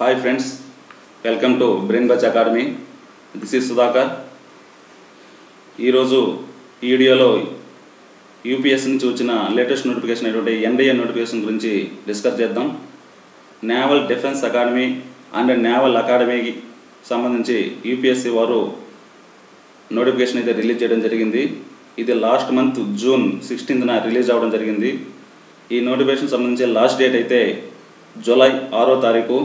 Hi friends, welcome to Brain Batch Academy. This is Sudhakar. ఈ వీడియోలో UPSC నుంచి వచ్చిన లేటెస్ట్ నోటిఫికేషన్ అయినటువంటి ఎన్డీఏ నోటిఫికేషన్ గురించి డిస్కస్ చేద్దాం. Naval defence academy and naval అకాడమీకి సంబంధించి యూపీఎస్సీ వారు నోటిఫికేషన్ అయితే రిలీజ్ చేయడం జరిగింది. ఇది లాస్ట్ మంత్ జూన్ 16న రిలీజ్ అవ్వడం జరిగింది. ఈ నోటిఫికేషన్ సంబంధించి లాస్ట్ డేట్ అయితే జూలై 6వ తారీఖు.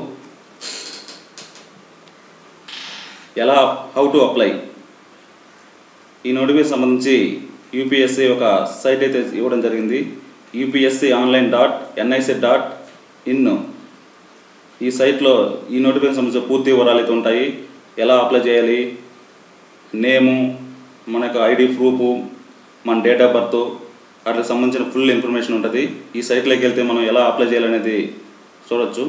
హౌ టు అప్లై ఈ నోటిఫికేషన్ సంబంధించి యూపీఎస్సీ ఒక సైట్ అయితే ఇవ్వడం జరిగింది. upsconline.nic.in. ఈ సైట్లో ఈ నోటిఫికేషన్ సంబంధించిన పూర్తి వివరాలు అయితే ఉంటాయి. ఎలా అప్లై చేయాలి, నేము, మనకు ఐడి ప్రూఫ్, మన డేట్ ఆఫ్ బర్త్, వాటికి సంబంధించిన ఫుల్ ఇన్ఫర్మేషన్ ఉంటుంది. ఈ సైట్లోకి వెళ్తే మనం ఎలా అప్లై చేయాలనేది చూడొచ్చు.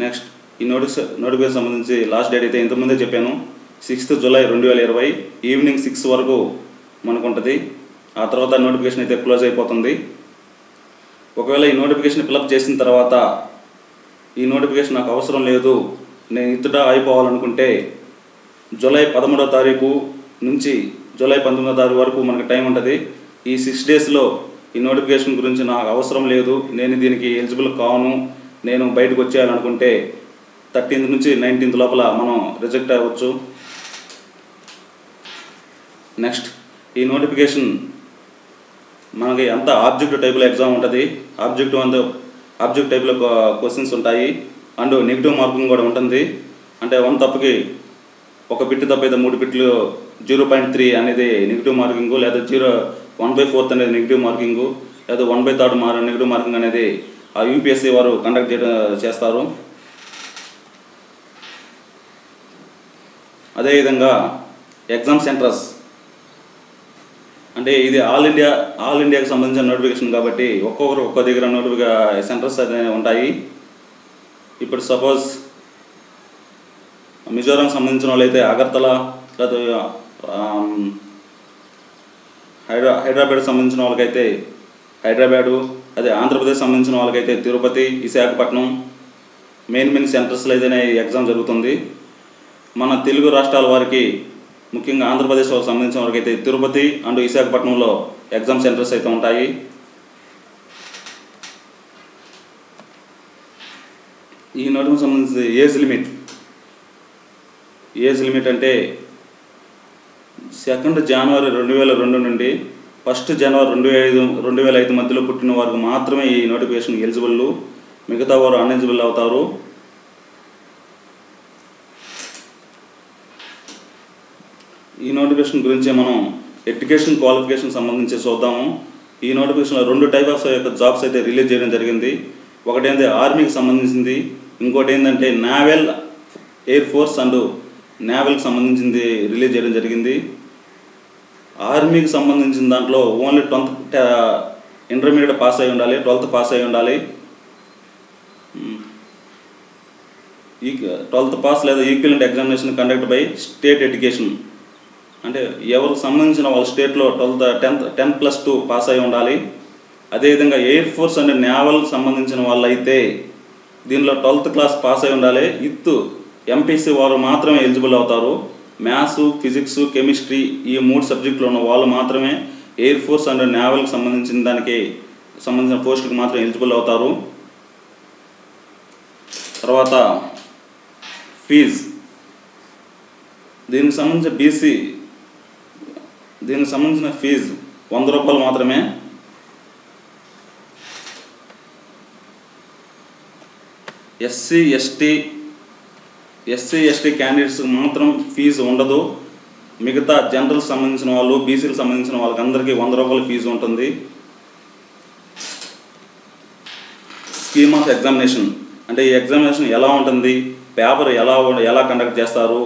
నెక్స్ట్ ఈ నోటిఫికేషన్ సంబంధించి లాస్ట్ డేట్ అయితే ఇంతకుముందే చెప్పాను, 6th జూలై 2020 ఈవినింగ్ 6 వరకు మనకు ఉంటుంది. ఆ తర్వాత నోటిఫికేషన్ అయితే క్లోజ్ అయిపోతుంది. ఒకవేళ ఈ నోటిఫికేషన్ ఫిలప్ చేసిన తర్వాత ఈ నోటిఫికేషన్ నాకు అవసరం లేదు, నేను ఇతడా అయిపోవాలనుకుంటే జూలై 13వ తారీఖు నుంచి జూలై 19వ తారీఖు వరకు మనకు టైం ఉంటుంది. ఈ 6 డేస్లో ఈ నోటిఫికేషన్ గురించి నాకు అవసరం లేదు, నేను దీనికి ఎలిజిబుల్ కాను, నేను బయటకు వచ్చేయాలనుకుంటే 13th నుంచి 19th లోపల మనం రిజెక్ట్ అవ్వచ్చు. నెక్స్ట్ ఈ నోటిఫికేషన్ మనకి అంతా ఆబ్జెక్టివ్ టైప్లో ఎగ్జామ్ ఉంటుంది. ఆబ్జెక్ట్ టైప్లో క్వశ్చన్స్ ఉంటాయి అండ్ నెగిటివ్ మార్కింగ్ కూడా ఉంటుంది. అంటే 1 తప్పుకి 1 బిట్ తప్పు అయితే 3 బిట్లు 0.3 అనేది నెగిటివ్ మార్కింగు, లేదా 1/4 అనేది నెగిటివ్ మార్కింగు, లేదా 1/3 నెగిటివ్ మార్కింగ్ అనేది ఆ యూపీఎస్సీ వారు కండక్ట్ చేస్తారు. అదేవిధంగా ఎగ్జామ్ సెంటర్స్ అంటే ఇది ఆల్ ఇండియాకి సంబంధించిన నోటిఫికేషన్ కాబట్టి ఒక్కొక్కరు ఒక్కో దగ్గర సెంటర్స్ అనేవి ఉంటాయి. ఇప్పుడు సపోజ్ మిజోరాం సంబంధించిన వాళ్ళైతే అగర్తల, లేదా హైదరాబాద్ సంబంధించిన వాళ్ళకైతే హైదరాబాదు, అదే ఆంధ్రప్రదేశ్ సంబంధించిన వాళ్ళకైతే తిరుపతి, విశాఖపట్నం మెయిన్ సెంటర్స్లో అయితేనే ఈ ఎగ్జామ్ జరుగుతుంది. మన తెలుగు రాష్ట్రాల వారికి, ముఖ్యంగా ఆంధ్రప్రదేశ్ వాళ్ళకి సంబంధించిన వారికి అయితే తిరుపతి అండ్ విశాఖపట్నంలో ఎగ్జామ్ సెంటర్స్ అయితే ఉంటాయి. ఈ నోటిఫికేషన్ సంబంధించి ఏజ్ లిమిట్ అంటే 2nd జనవరి 2002 నుండి 1st జనవరి 2005 మధ్యలో పుట్టిన వారికి మాత్రమే ఈ నోటిఫికేషన్ ఎలిజిబుల్, మిగతా వారు అన్ఎలిజిబుల్ అవుతారు. ఈ నోటిఫికేషన్ గురించి మనం ఎడ్యుకేషన్ క్వాలిఫికేషన్ సంబంధించి చూద్దాము. ఈ నోటిఫికేషన్లో 2 టైప్ ఆఫ్ జాబ్స్ అయితే రిలీజ్ చేయడం జరిగింది. ఒకటి ఏంటంటే ఆర్మీకి సంబంధించింది, ఇంకోటి ఏంటంటే నేవల్, ఎయిర్ ఫోర్స్ అండ్ నేవల్కి సంబంధించింది రిలీజ్ చేయడం జరిగింది. ఆర్మీకి సంబంధించిన దాంట్లో ఓన్లీ 10th ఇంటర్మీడియట్ పాస్ అయి ఉండాలి, 12th పాస్ అయి ఉండాలి. 12th పాస్ లేదా equivalent examination conduct by state education, అంటే ఎవరికి సంబంధించిన వాళ్ళ స్టేట్లో 10+2 పాస్ అయి ఉండాలి. అదేవిధంగా ఎయిర్ ఫోర్స్ అండ్ నేవల్ సంబంధించిన వాళ్ళు అయితే దీనిలో 12th క్లాస్ పాస్ అయి ఉండాలి. ఎంపీసీ వారు మాత్రమే ఎలిజిబుల్ అవుతారు. మ్యాథ్స్, ఫిజిక్స్, కెమిస్ట్రీ ఈ 3 సబ్జెక్టులు ఉన్న వాళ్ళు మాత్రమే ఎయిర్ ఫోర్స్ అండ్ నేవల్కి సంబంధించిన పోస్టులకు మాత్రం ఎలిజిబుల్ అవుతారు. తర్వాత ఫీజు, దీనికి సంబంధించిన ఫీజు 100 రూపాయలు మాత్రమే. ఎస్సీ ఎస్టీ క్యాండిడేట్స్కి మాత్రం ఫీజు ఉండదు. మిగతా జనరల్ సంబంధించిన వాళ్ళు, బీసీలకు సంబంధించిన వాళ్ళకి అందరికీ 100 రూపాయల ఫీజు ఉంటుంది. స్కీమ్ ఆఫ్ ఎగ్జామినేషన్ అంటే ఈ ఎగ్జామినేషన్ ఎలా ఉంటుంది, పేపర్ ఎలా కండక్ట్ చేస్తారు,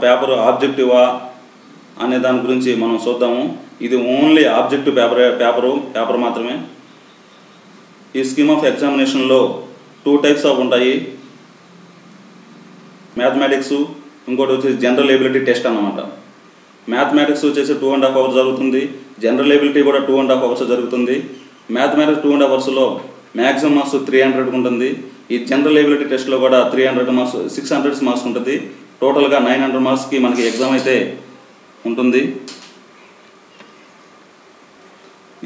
పేపర్ ఆబ్జెక్టివా అనే దాని గురించి మనం చూద్దాము. ఇది ఓన్లీ ఆబ్జెక్టివ్ పేపర్ మాత్రమే. ఈ స్కీమ్ ఆఫ్ ఎగ్జామినేషన్లో 2 టైప్స్ ఆఫ్ ఉంటాయి, మ్యాథమెటిక్స్, ఇంకోటి వచ్చేసి జనరల్ ఎబిలిటీ టెస్ట్ అన్నమాట. మ్యాథమెటిక్స్ వచ్చేసి 2.5 hours జరుగుతుంది, జనరల్ ఎబిలిటీ కూడా 2.5 hours జరుగుతుంది. మ్యాథమెటిక్స్ 2.5 hours మ్యాక్సిమం మార్క్స్ 300 ఉంటుంది, ఈ జనరల్ ఎబిలిటీ టెస్ట్లో కూడా 300 మార్క్స్ 600 మార్క్స్ ఉంటుంది. టోటల్గా 900 మార్క్స్కి మనకి ఎగ్జామ్ అయితే ఉంటుంది.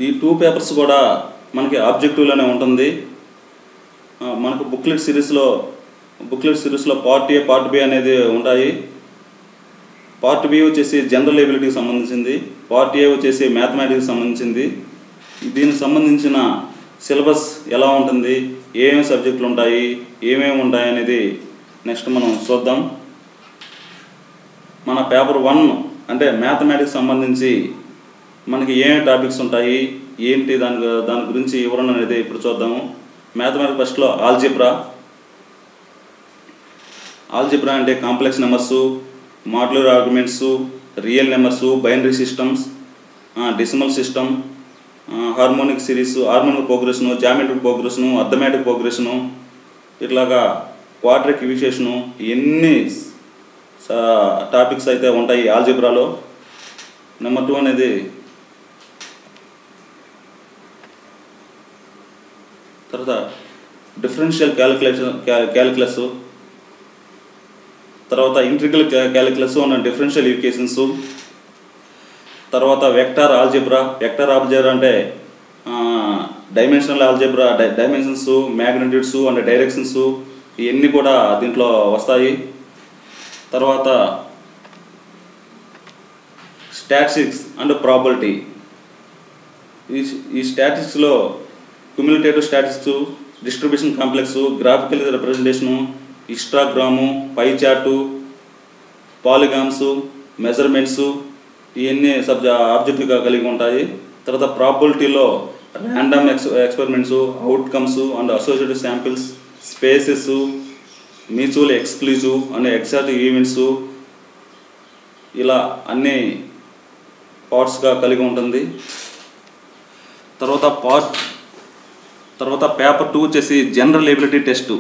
ఈ 2 పేపర్స్ కూడా మనకి ఆబ్జెక్టివ్లోనే ఉంటుంది. మనకు బుక్లెట్ సిరీస్లో పార్ట్ ఏ పార్ట్ బి అనేది ఉంటాయి. పార్ట్ బి వచ్చేసి జనరల్ ఎబిలిటీకి సంబంధించింది, పార్ట్ ఏ వచ్చేసి మ్యాథమెటిక్స్కి సంబంధించింది. దీనికి సంబంధించిన సిలబస్ ఎలా ఉంటుంది, ఏమేమి సబ్జెక్టులు ఉంటాయి, ఏమేమి ఉంటాయి అనేది నెక్స్ట్ మనం చూద్దాం. మన పేపర్ 1 అంటే మ్యాథమెటిక్స్ సంబంధించి మనకి ఏమేమి టాపిక్స్ ఉంటాయి, ఏంటి దాని గురించి వివరణ అనేది ఇప్పుడు చూద్దాము. మ్యాథమెటిక్స్ ఫస్ట్లో ఆల్జిబ్రా అంటే complex numbers, modular arguments, real numbers, binary systems, decimal system, harmonic series, harmonic progression, geometric progression, arithmetic progression, ఇట్లాగా క్వాడ్రిక్ ఈక్వేషను, ఎన్ని టాపిక్స్ అయితే ఉంటాయి ఆల్జిబ్రాలో. నెంబర్ 2 అనేది తర్వాత డిఫరెన్షియల్ క్యాలిక్యులస్, తర్వాత integral calculus and differential equations, తర్వాత వెక్టార్ ఆల్జిబ్రా అంటే dimensional algebra, dimensions, magnitudes and directions, ఇవన్నీ కూడా దీంట్లో వస్తాయి. తర్వాత స్టాటిస్టిక్స్ అండ్ ప్రాబబిలిటీ. ఈ స్టాటిస్టిక్స్లో cumulative statistics, distribution complex, graphical representation, histogram, pie chart, polygons, measurements, ఇవన్నీ ఆబ్జెక్టివ్గా కలిగి ఉంటాయి. తర్వాత ప్రాబబిలిటీలో random experiments, outcomes and associated samples, spaces, mutual exclusive and exact events, ఇలా అన్ని పార్ట్స్గా కలిగి ఉంటుంది. తర్వాత పేపర్ 2 వచ్చేసి జనరల్ ఎబిలిటీ టెస్ట్.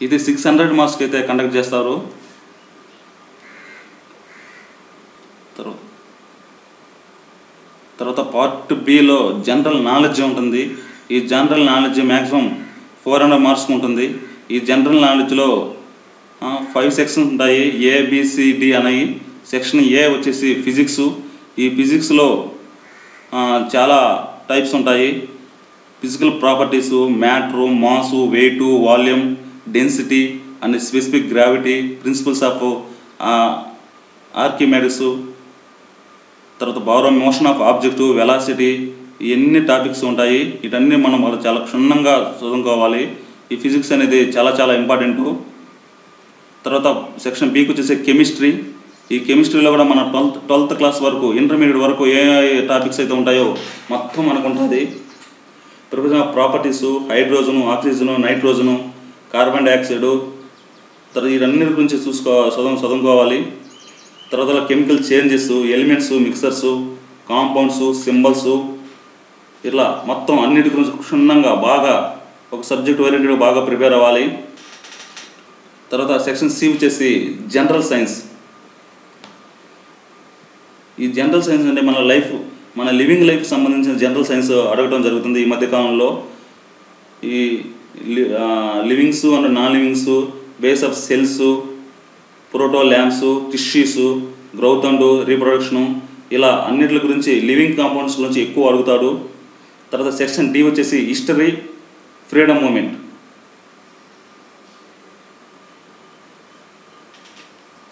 ఇది 600 మార్క్స్కి అయితే కండక్ట్ చేస్తారు. తర్వాత పార్ట్ బిలో జనరల్ నాలెడ్జ్ ఉంటుంది. ఈ జనరల్ నాలెడ్జ్ మ్యాక్సిమం 400 మార్క్స్కి ఉంటుంది. ఈ జనరల్ నాలెడ్జ్లో 5 సెక్షన్స్ ఉంటాయి, ఏబిసిడి అనేవి. సెక్షన్ ఏ వచ్చేసి ఫిజిక్స్. ఈ ఫిజిక్స్లో చాలా టైప్స్ ఉంటాయి. Physical properties, matter, mass, weight, volume, density and specific gravity, principles of Archimedes, తర్వాత బారోమ్ మోషన్ ఆఫ్ ఆబ్జెక్టు, వెలాసిటీ, ఇవన్నీ టాపిక్స్ ఉంటాయి. వీటన్నీ మనం చాలా క్షుణ్ణంగా చదువుకోవాలి. ఈ ఫిజిక్స్ అనేది చాలా చాలా ఇంపార్టెంటు. తర్వాత సెక్షన్ బికి వచ్చేసి కెమిస్ట్రీ. ఈ కెమిస్ట్రీలో కూడా మన 12th క్లాస్ వరకు, ఇంటర్మీడియట్ వరకు ఏ టాపిక్స్ అయితే ఉంటాయో మొత్తం మనకు ఉంటుంది. Preparation of properties, hydrogen, oxygen, nitrogen, carbon dioxide, తర్వాత వీటన్నిటి గురించి చదువుకోవాలి. తర్వాత chemical changes, elements, mixers, compounds, symbols, ఇట్లా మొత్తం అన్నిటి గురించి క్షుణ్ణంగా బాగా ఒక సబ్జెక్ట్ ఓరియంటెడ్ బాగా ప్రిపేర్ అవ్వాలి. తర్వాత సెక్షన్ సి వచ్చేసి జనరల్ సైన్స్. ఈ జనరల్ సైన్స్ అంటే మన లివింగ్ లైఫ్ సంబంధించిన జనరల్ సైన్స్ అడగడం జరుగుతుంది ఈ మధ్యకాలంలో. ఈ livings and non livings, base of cells, proto lamps, tissues, growth and reproduction, ఇలా అన్నిటి గురించి లివింగ్ కాంపౌండ్స్ గురించి ఎక్కువ అడుగుతాడు. తర్వాత సెక్షన్ డి వచ్చేసి హిస్టరీ, ఫ్రీడమ్ మూమెంట్.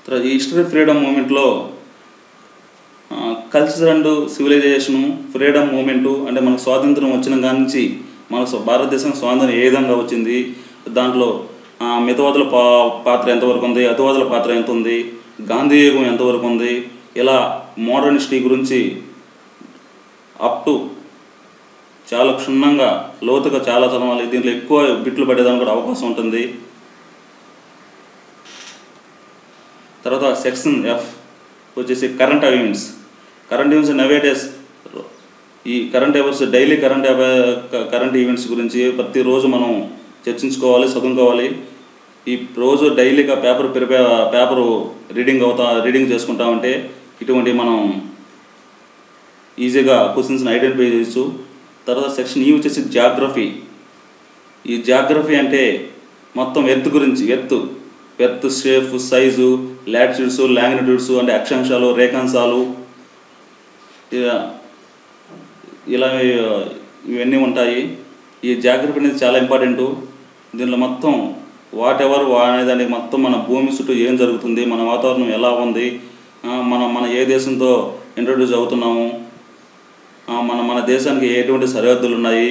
తర్వాత ఈ హిస్టరీ ఫ్రీడమ్ మూమెంట్లో culture and civilisation, freedom movement అంటే మనకు స్వాతంత్రం వచ్చిన కాడి నుంచి మన భారతదేశం స్వాతంత్రం ఏ విధంగా వచ్చింది, దాంట్లో మితవాదుల పాత్ర ఎంతవరకు ఉంది, అతివాదుల పాత్ర ఎంత ఉంది, గాంధీ యుగం ఎంతవరకు ఉంది, ఇలా మోడర్న్ హిస్టరీ గురించి అప్ టు చాలా క్షుణ్ణంగా లోతుగా చాలా చదవాలి. దీంట్లో ఎక్కువ బిట్లు పడేదానికి కూడా అవకాశం ఉంటుంది. తర్వాత సెక్షన్ ఎఫ్ వచ్చేసి కరెంట్ ఈవెంట్స్. నవేడేస్ ఈ current affairs, daily current events గురించి ప్రతిరోజు మనం చర్చించుకోవాలి, చదువుకోవాలి. ఈ రోజు డైలీగా పేపరు రీడింగ్ చేసుకుంటా ఉంటే ఇటువంటి మనం ఈజీగా క్వశ్చన్స్ని ఐడెంటిఫై చేయొచ్చు. తర్వాత సెక్షన్ ఈ వచ్చేసి జాగ్రఫీ. ఈ జాగ్రఫీ అంటే మొత్తం ఎర్త్ గురించి earth shape, size, latitudes, longitudes అంటే అక్షాంశాలు, రేఖాంశాలు ఇలా ఇవన్నీ ఉంటాయి. ఈ జాగ్రఫీ అనేది చాలా ఇంపార్టెంటు. దీనిలో మొత్తం వాటెవర్ అనేదానికి మొత్తం మన భూమి చుట్టూ ఏం జరుగుతుంది, మన వాతావరణం ఎలా ఉంది, మన ఏ దేశంతో ఇంట్రడ్యూస్ అవుతున్నాము, మన దేశానికి ఎటువంటి సరిహద్దులు ఉన్నాయి,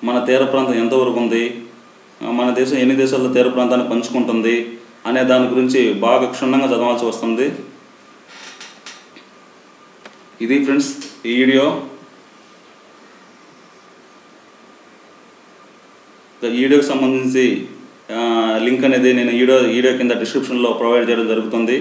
మన తీర ప్రాంతం ఎంతవరకు ఉంది, మన దేశం ఎన్ని దేశాలతో తీర ప్రాంతాన్ని పంచుకుంటుంది అనే దాని గురించి బాగా క్షుణ్ణంగా చదవాల్సి వస్తుంది. ఇది ఫ్రెండ్స్ ఈ వీడియోకి సంబంధించి లింక్ అనేది నేను వీడియో కింద డిస్క్రిప్షన్లో ప్రొవైడ్ చేయడం జరుగుతుంది.